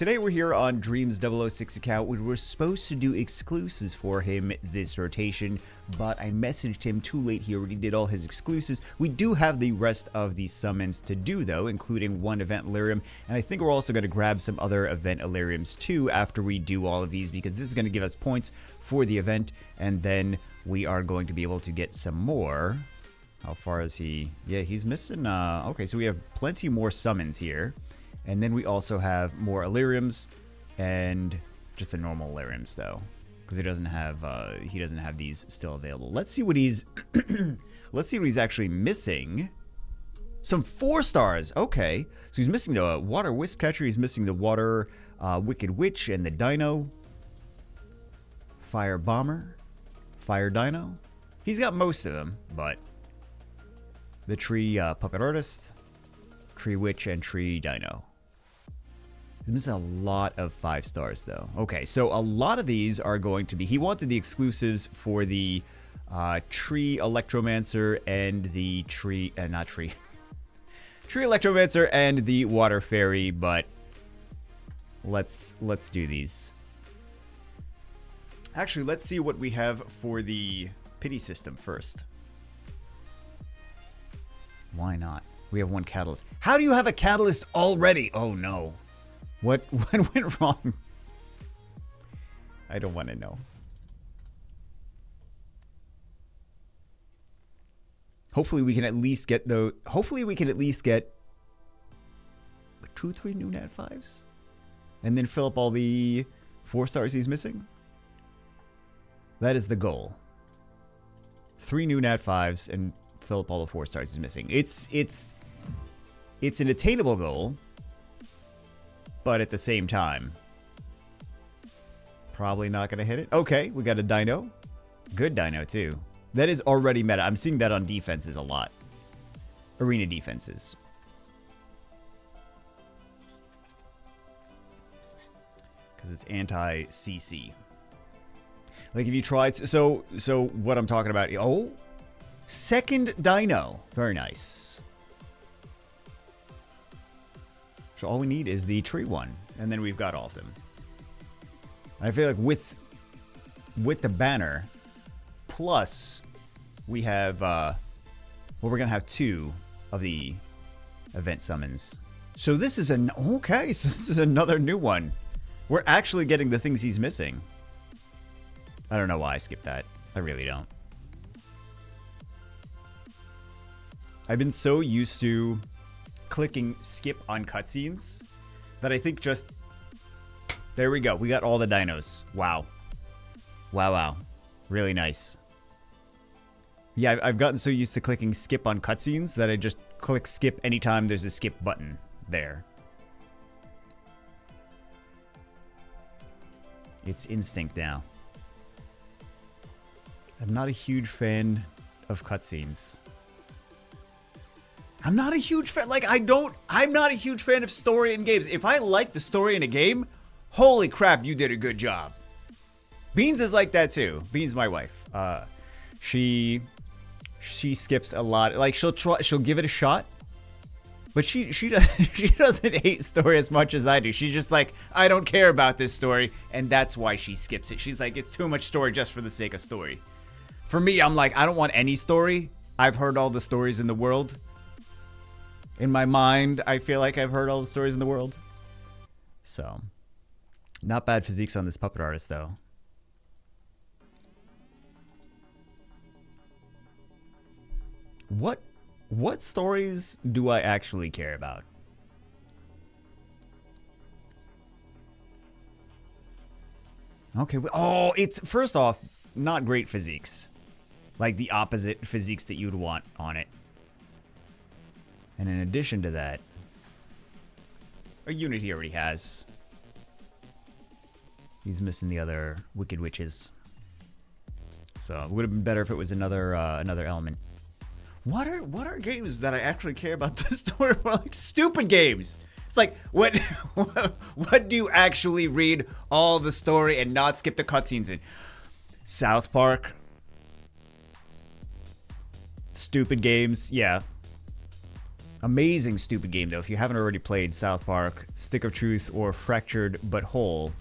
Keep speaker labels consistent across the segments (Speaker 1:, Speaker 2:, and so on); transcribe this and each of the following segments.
Speaker 1: Today we're here on Dreams006 account. We were supposed to do exclusives for him this rotation, but I messaged him too late. He already did all his exclusives. We do have the rest of the summons to do though, including one event Elerium, and I think we're also going to grab some other event Eleriums too after we do all of these, because this is going to give us points for the event, and then we are going to be able to get some more. How far is he? Yeah, he's missing, okay, so we have plenty more summons here. And then we also have more Eleriums and just the normal Eleriums though, because he doesn't have these still available. Let's see what he's let's see what he's actually missing. Some 4 stars. Okay, so he's missing the Water Wisp Catcher. He's missing the Water Wicked Witch and the Dino. Fire Bomber, Fire Dino. He's got most of them, but the Tree Puppet Artist, Tree Witch, and Tree Dino. He's missing a lot of 5 stars though. Okay, so a lot of these are going to be... He wanted the exclusives for the Tree Electromancer and the Tree... not Tree. Tree Electromancer and the Water Fairy, but let's do these. Actually, let's see what we have for the pity system first. Why not? We have 1 catalyst. How do you have a catalyst already? Oh no. What went wrong? I don't want to know. Hopefully we can at least get the... Hopefully we can at least get 2-3 new Nat 5s. And then fill up all the 4 stars he's missing. That is the goal. 3 new Nat 5s and fill up all the 4 stars he's missing. It's an attainable goal, but at the same time, probably not going to hit it. Okay, we got a Dino. Good Dino, too. That is already meta. I'm seeing that on defenses a lot. Arena defenses. Because it's anti-CC. Like if you tried... So what I'm talking about... Oh! Second Dino. Very nice. So all we need is the tree one, and then we've got all of them. I feel like with the banner, plus we have, well, we're gonna have 2 of the event summons. So this is okay, so this is another new one. We're actually getting the things he's missing. I don't know why I skipped that. I really don't. I've been so used to clicking skip on cutscenes that I think just... There we go. We got all the dinos. Wow. Wow. Really nice. Yeah, I've gotten so used to clicking skip on cutscenes that I just click skip anytime there's a skip button there. It's instinct now. I'm not a huge fan of cutscenes. I'm not a huge fan. Like, I'm not a huge fan of story in games. If I like the story in a game, holy crap, you did a good job. Beans is like that too. Beans, my wife. She skips a lot. Like, she'll give it a shot, but she doesn't hate story as much as I do. She's just like, I don't care about this story, and that's why she skips it. She's like, it's too much story just for the sake of story. For me, I'm like, I don't want any story. I've heard all the stories in the world. In my mind, I feel like I've heard all the stories in the world. So, not bad physiques on this puppet artist, though. What stories do I actually care about? Okay, oh, it's, first off, not great physiques. Like the opposite physiques that you'd want on it. And in addition to that, a unit he already has. He's missing the other Wicked Witches. So it would have been better if it was another element. What are games that I actually care about the story for? Like stupid games. It's like what do you actually read all the story and not skip the cutscenes in? South Park. Stupid games, yeah. Amazing stupid game, though. If you haven't already played South Park, Stick of Truth, or Fractured But Whole,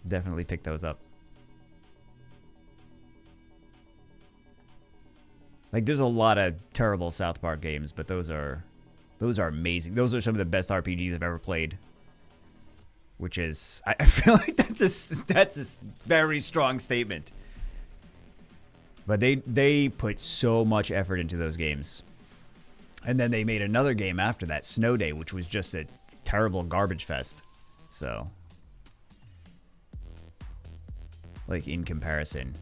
Speaker 1: definitely pick those up. Like, there's a lot of terrible South Park games, but those are amazing. Those are some of the best RPGs I've ever played. Which is, I feel like that's a very strong statement. But they put so much effort into those games. And then they made another game after that, Snow Day, which was just a terrible garbage fest. So, like, in comparison.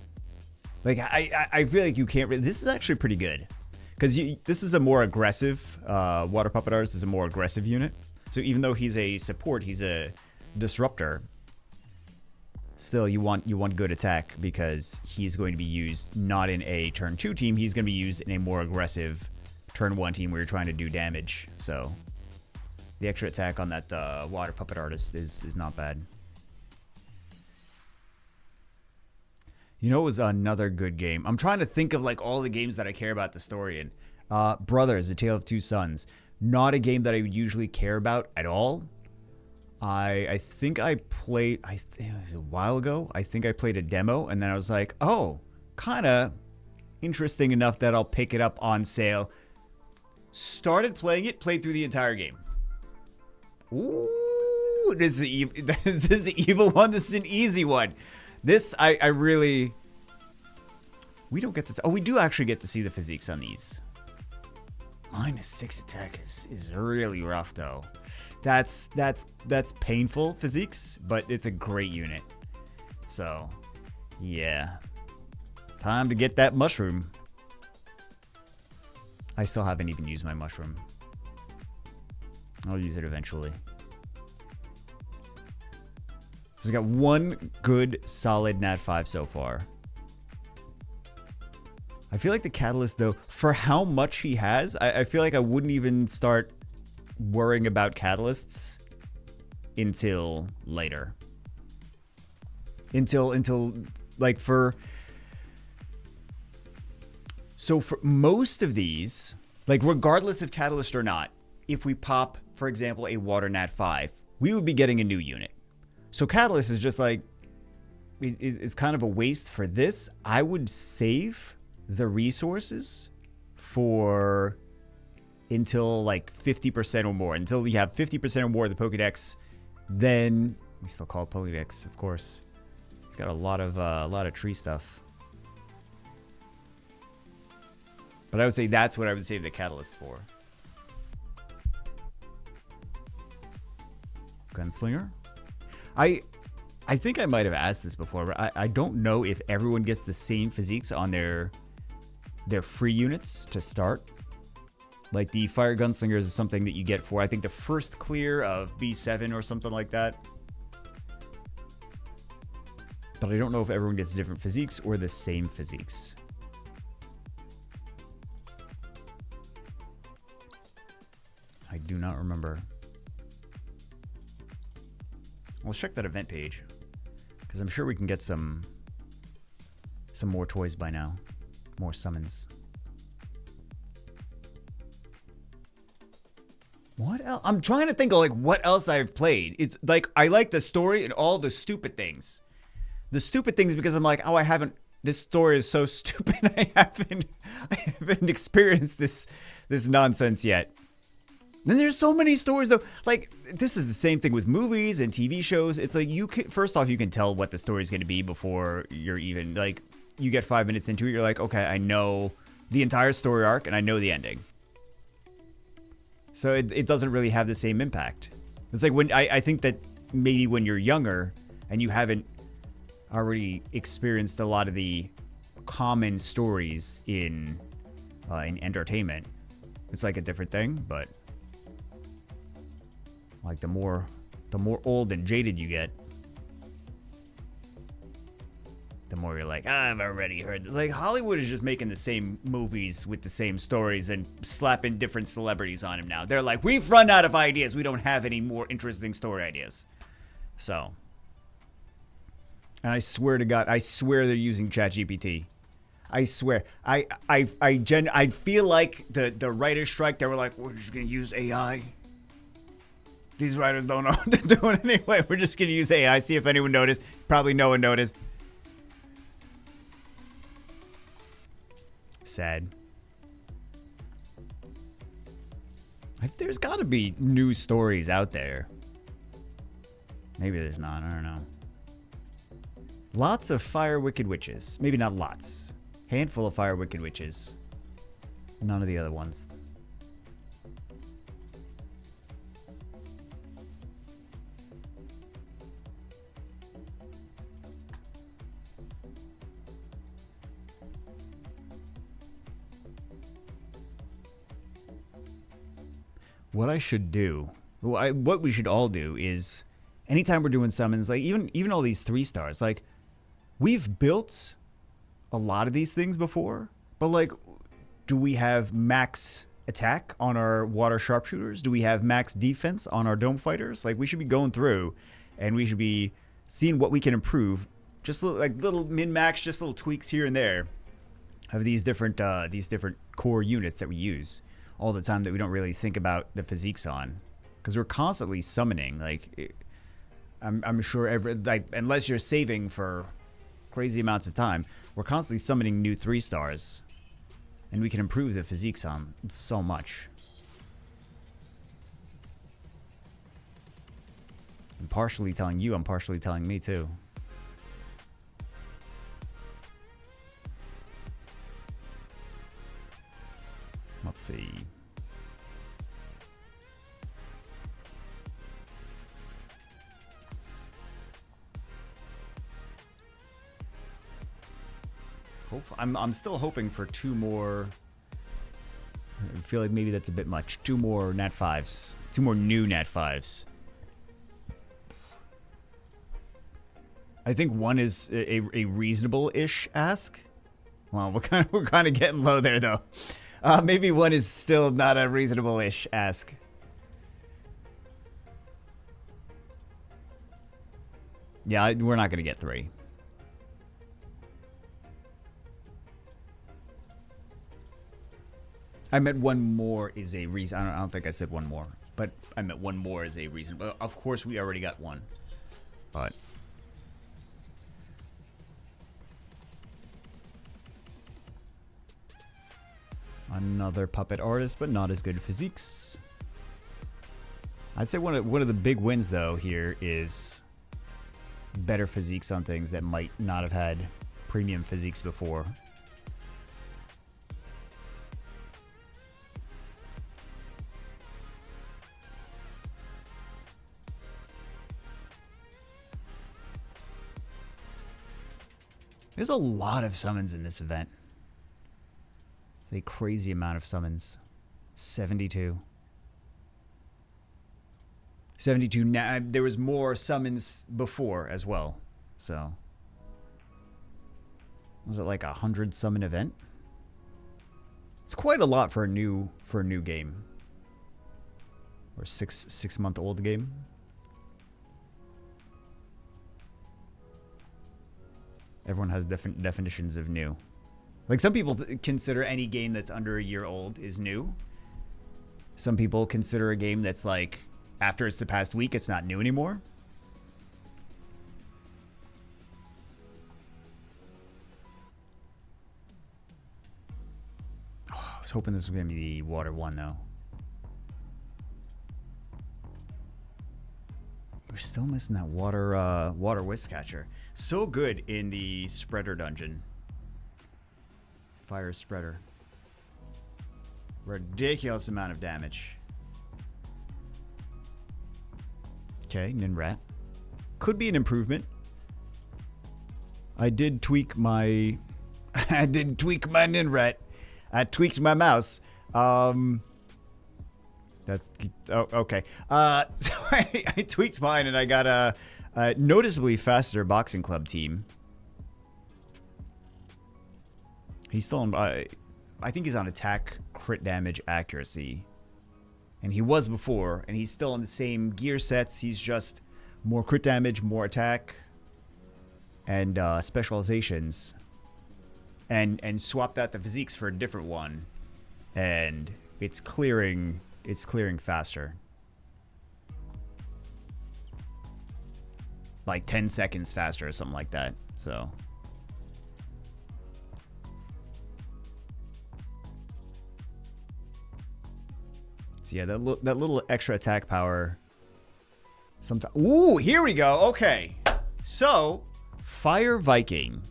Speaker 1: Like, I feel like you can't really... This is actually pretty good. Because this is a more aggressive... Water Puppet Artist is a more aggressive unit. So even though he's a support, he's a disruptor. Still, you want good attack because he's going to be used not in a turn 2 team. He's going to be used in a more aggressive turn 1 team where you're trying to do damage. So the extra attack on that Water Puppet Artist is not bad. You know, it was another good game. I'm trying to think of like all the games that I care about the story in. Brothers: A Tale of Two Sons. Not a game that I would usually care about at all. I think I played, it was a while ago, I think I played a demo, and then I was like, oh, kind of interesting enough that I'll pick it up on sale. Started playing it, played through the entire game. Ooh, this is the evil one. This is an easy one. This, I really... We don't get to... Oh, we do actually get to see the physiques on these. -6 attack is really rough, though. That's painful physiques, but it's a great unit. So, yeah. Time to get that mushroom. I still haven't even used my mushroom. I'll use it eventually. So we got one good, solid Nat 5 so far. I feel like the Catalyst, though, for how much he has, I feel like I wouldn't even start worrying about Catalysts until later. Until like for... So for most of these, like regardless of Catalyst or not, if we pop, for example, a Water Nat 5, we would be getting a new unit. So Catalyst is just like, it's kind of a waste for this. I would save the resources for until like 50% or more. Until you have 50% or more of the Pokédex, then we still call it Pokédex, of course. It's got a lot of tree stuff. But I would say that's what I would save the Catalyst for. Gunslinger? I think I might have asked this before, but I don't know if everyone gets the same physiques on their free units to start. Like the Fire Gunslingers is something that you get for, I think, the first clear of B7 or something like that. But I don't know if everyone gets different physiques or the same physiques. I do not remember. We'll check that event page, because I'm sure we can get some more toys by now. More summons. What else? I'm trying to think of like what else I've played. It's like I like the story and all the stupid things. The stupid things because I'm like, oh, I haven't. This story is so stupid. I haven't experienced this nonsense yet. Then there's so many stories though. Like this is the same thing with movies and TV shows. It's like you can, first off, you can tell what the story is going to be before you're even like you get 5 minutes into it. You're like, okay, I know the entire story arc and I know the ending. So it doesn't really have the same impact. It's like when I think that maybe when you're younger and you haven't already experienced a lot of the common stories in entertainment, it's like a different thing. But like the more old and jaded you get, the more you're like, I've already heard. Like Hollywood is just making the same movies with the same stories and slapping different celebrities on them now. They're like, we've run out of ideas. We don't have any more interesting story ideas. So, and I swear to God, I swear they're using ChatGPT. I swear. I feel like the writer's strike, they were like, we're just going to use AI. These writers don't know what they're doing anyway. We're just going to use AI, see if anyone noticed. Probably no one noticed. Sad. There's got to be new stories out there. Maybe there's not. I don't know. Lots of fire wicked witches. Maybe not lots. Handful of fire wicked witches. None of the other ones. What I should do, what we should all do is, anytime we're doing summons, like even all these 3 stars, like we've built a lot of these things before, but like, do we have max attack on our water sharpshooters? Do we have max defense on our dome fighters? Like, we should be going through, and we should be seeing what we can improve. Just little min-max, just little tweaks here and there of these different core units that we use all the time that we don't really think about the physiques on, because we're constantly summoning. Like, I'm sure unless you're saving for crazy amounts of time, we're constantly summoning new 3 stars, and we can improve the physiques on so much. I'm partially telling you, I'm partially telling me too. Let's see. I'm still hoping for 2 more. I feel like maybe that's a bit much. 2 more Nat 5s. 2 more new Nat 5s. I think 1 is a reasonable-ish ask. Well, we're kind of getting low there though. Maybe 1 is still not a reasonable-ish ask. Yeah, we're not gonna get 3. I meant 1 more is a reason. I don't think I said 1 more, but I meant 1 more is a reason. But of course, we already got 1. But another puppet artist, but not as good physiques. I'd say one of the big wins though here is better physiques on things that might not have had premium physiques before. There's a lot of summons in this event. It's a crazy amount of summons. 72. 72. Now, there was more summons before as well. So, was it like 100 summon event? It's quite a lot for a new game. Or 6-month-old game. Everyone has different definitions of new. Like, some people consider any game that's under a year old is new. Some people consider a game that's like, after it's the past week, it's not new anymore. Oh, I was hoping this was going to be the water one, though. We're still missing that water wisp catcher. So good in the spreader dungeon. Fire spreader. Ridiculous amount of damage. Okay, Ninrat. Could be an improvement. I did tweak my Ninrat. I tweaked my mouse. That's okay. So I tweaked mine and I got a noticeably faster boxing club team. He's still on, I think he's on attack, crit damage, accuracy. And he was before, and he's still on the same gear sets. He's just more crit damage, more attack, and specializations. and swapped out the physiques for a different one, and it's clearing faster. Like 10 seconds faster or something like that. So yeah, that little extra attack power. Sometimes. Ooh, here we go. Okay, so Fire Viking.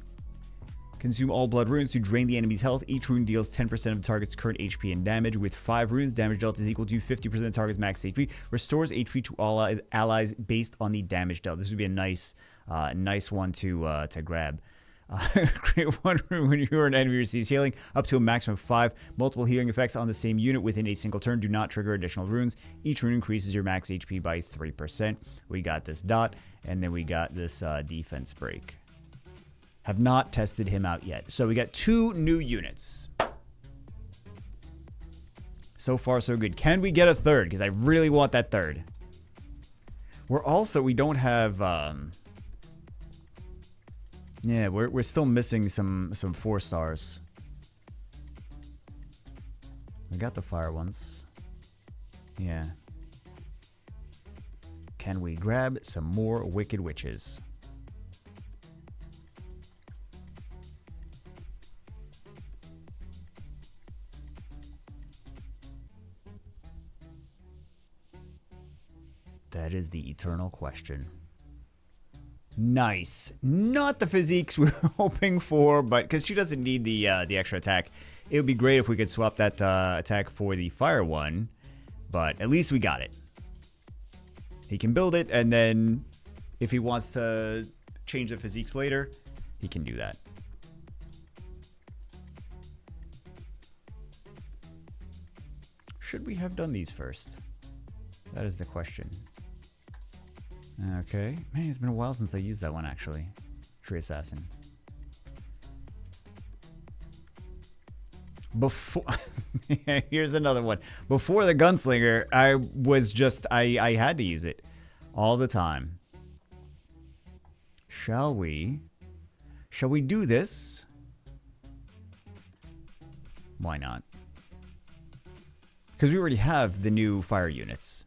Speaker 1: Consume all blood runes to drain the enemy's health. Each rune deals 10% of the target's current HP and damage. With 5 runes, damage dealt is equal to 50% of the target's max HP. Restores HP to all allies based on the damage dealt. This would be a nice one to grab. Create 1 rune when you or an enemy receives healing, up to a maximum of 5. Multiple healing effects on the same unit within a single turn do not trigger additional runes. Each rune increases your max HP by 3%. We got this dot, and then we got this defense break. Have not tested him out yet. So we got 2 new units. So far, so good. Can we get a third? Because I really want that third. We don't have... yeah, we're still missing some 4 stars. We got the fire ones. Yeah. Can we grab some more Wicked Witches? That is the eternal question. Nice. Not the physiques we were hoping for, but because she doesn't need the extra attack. It would be great if we could swap that attack for the fire one, but at least we got it. He can build it, and then if he wants to change the physiques later, he can do that. Should we have done these first? That is the question. Okay. Man, it's been a while since I used that one, actually. Tree Assassin. Before... Here's another one. Before the Gunslinger, I had to use it all the time. Shall we do this? Why not? Because we already have the new fire units.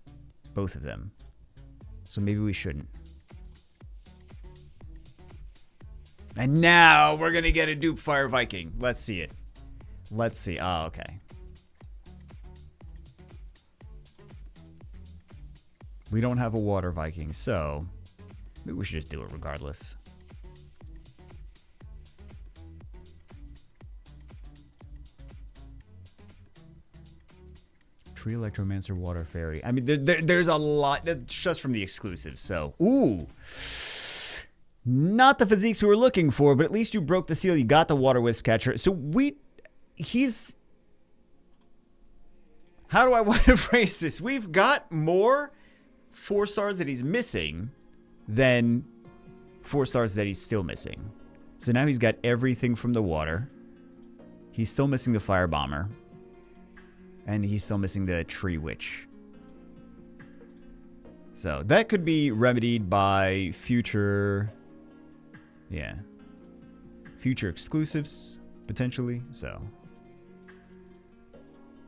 Speaker 1: Both of them. So maybe we shouldn't. And now we're going to get a dupe Fire Viking. Let's see it. Let's see. Oh, okay. We don't have a Water Viking, so maybe we should just do it regardless. Tree Electromancer, Water Fairy. I mean, there's a lot. That's just from the exclusives, so. Ooh. Not the physiques we were looking for, but at least you broke the seal. You got the Water Wisp Catcher. So he's... How do I want to phrase this? We've got more 4 stars that he's missing than 4 stars that he's still missing. So now he's got everything from the water. He's still missing the Fire Bomber. And he's still missing the Tree Witch. So that could be remedied by future... Yeah. Future exclusives, potentially. So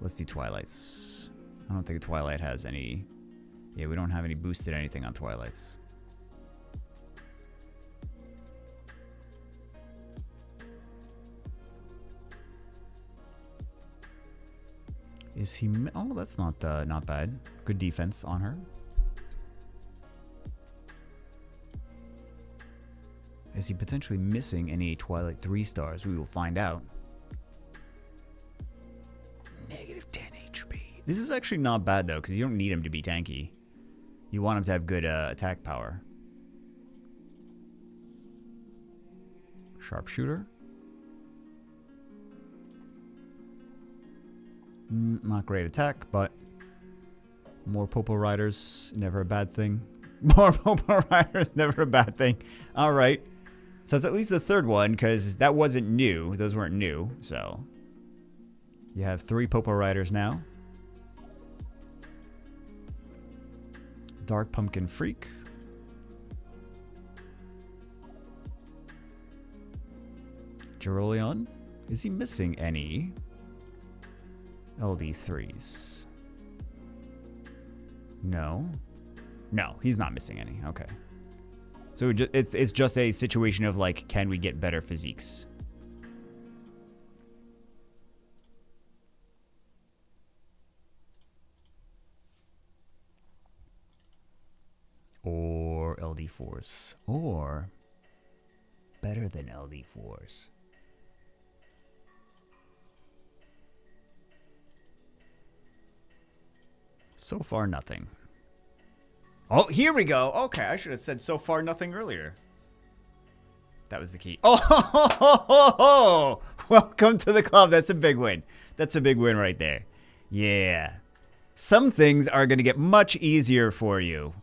Speaker 1: let's do Twilights. I don't think Twilight has any... Yeah, we don't have any boosted anything on Twilights. Is he... Oh, that's not bad. Good defense on her. Is he potentially missing any Twilight 3 stars? We will find out. Negative 10 HP. This is actually not bad, though, because you don't need him to be tanky. You want him to have good attack power. Sharpshooter. Not great attack, but more Popo Riders, never a bad thing. More Popo Riders, never a bad thing. All right. So it's at least the third one, because that wasn't new. Those weren't new, so. You have 3 Popo Riders now. Dark Pumpkin Freak. Geroleon. Is he missing any LD3s? No. No, he's not missing any. Okay. So it's just a situation of, like, can we get better physiques? Or LD4s. Or better than LD4s. So far, nothing. Oh, here we go. Okay, I should have said so far nothing earlier. That was the key. Oh, welcome to the club. That's a big win. That's a big win right there. Yeah. Some things are going to get much easier for you.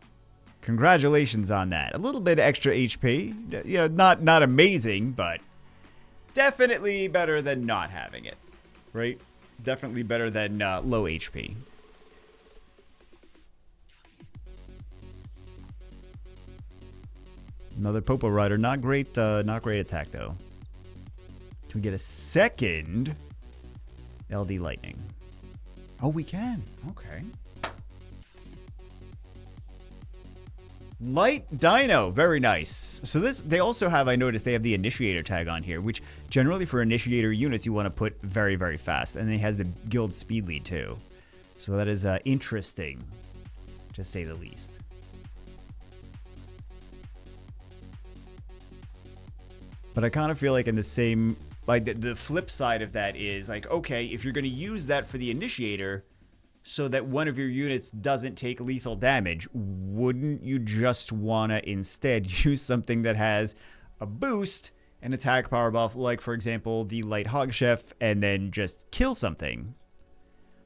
Speaker 1: Congratulations on that. A little bit extra HP. You know, not amazing, but definitely better than not having it. Right? Definitely better than low HP. Another Popo Rider. Not great attack, though. Can we get a second LD Lightning? Oh, we can. Okay. Light Dino. Very nice. So they also have, I noticed, they have the Initiator tag on here, which generally for Initiator units you want to put very, very fast. And it has the guild speed lead, too. So that is interesting, to say the least. But I kind of feel like in the same, like the flip side of that is like, okay, if you're going to use that for the Initiator so that one of your units doesn't take lethal damage, wouldn't you just want to instead use something that has a boost and attack power buff, like, for example, the Light Hog Chef, and then just kill something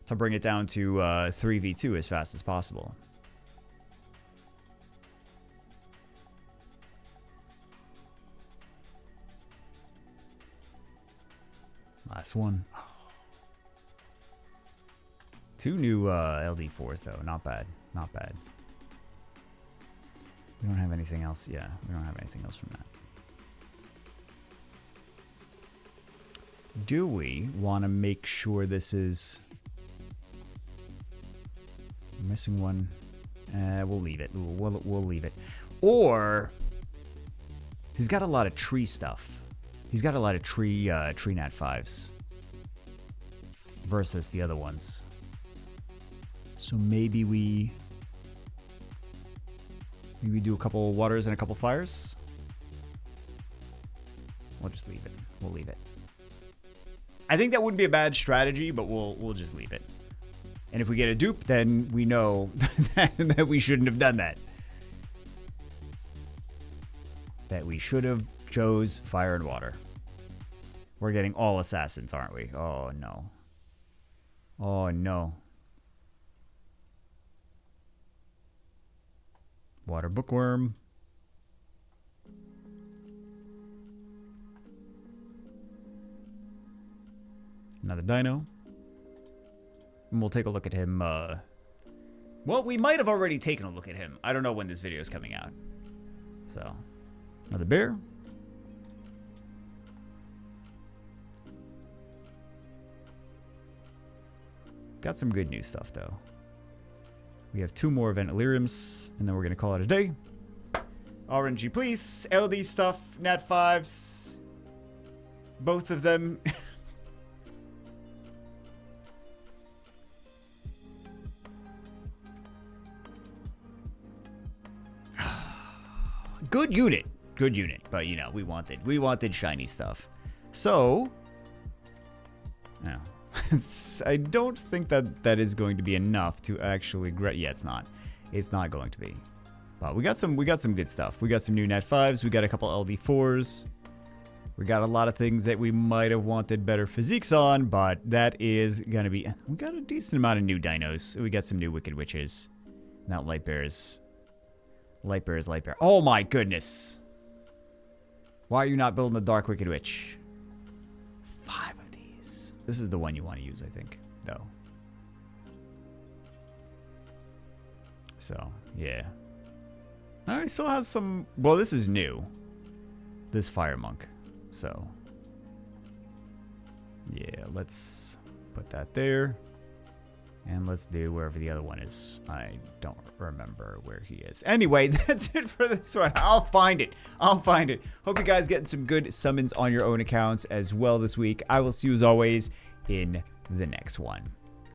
Speaker 1: to bring it down to 3v2 as fast as possible? Last one. Oh. 2 new LD4s, though. Not bad. Not bad. We don't have anything else. Yeah, we don't have anything else from that. Do we want to make sure this is... missing one? We'll leave it. We'll leave it. Or... he's got a lot of tree stuff. He's got a lot of tree nat 5s versus the other ones. So maybe we do a couple waters and a couple fires. We'll just leave it. We'll leave it. I think that wouldn't be a bad strategy, but we'll just leave it. And if we get a dupe, then we know that we shouldn't have done that. That we should have chose fire and water. We're getting all assassins, aren't we? Oh, no. Oh, no. Water bookworm. Another dino. And we'll take a look at him. Well, we might have already taken a look at him. I don't know when this video is coming out. So, another bear. Got some good news stuff, though. We have 2 more Ventilariums, and then we're going to call it a day. RNG, please. LD stuff, Nat 5s. Both of them. Good unit. Good unit. But, you know, we wanted shiny stuff. So, no. I don't think that is going to be enough to actually... yeah, it's not. It's not going to be. But we got some good stuff. We got some new Nat 5s. We got a couple LD4s. We got a lot of things that we might have wanted better physiques on, but that is going to be... we got a decent amount of new dinos. We got some new Wicked Witches. Not Light Bears. Light Bears, Light Bear. Oh my goodness. Why are you not building the Dark Wicked Witch? 5 of these. This is the one you want to use, I think, though. So, yeah. I still have some... well, this is new. This Fire Monk. So. Yeah, let's put that there. And let's do wherever the other one is. I don't remember where he is. Anyway, that's it for this one. I'll find it. I'll find it. Hope you guys getting some good summons on your own accounts as well this week. I will see you as always in the next one.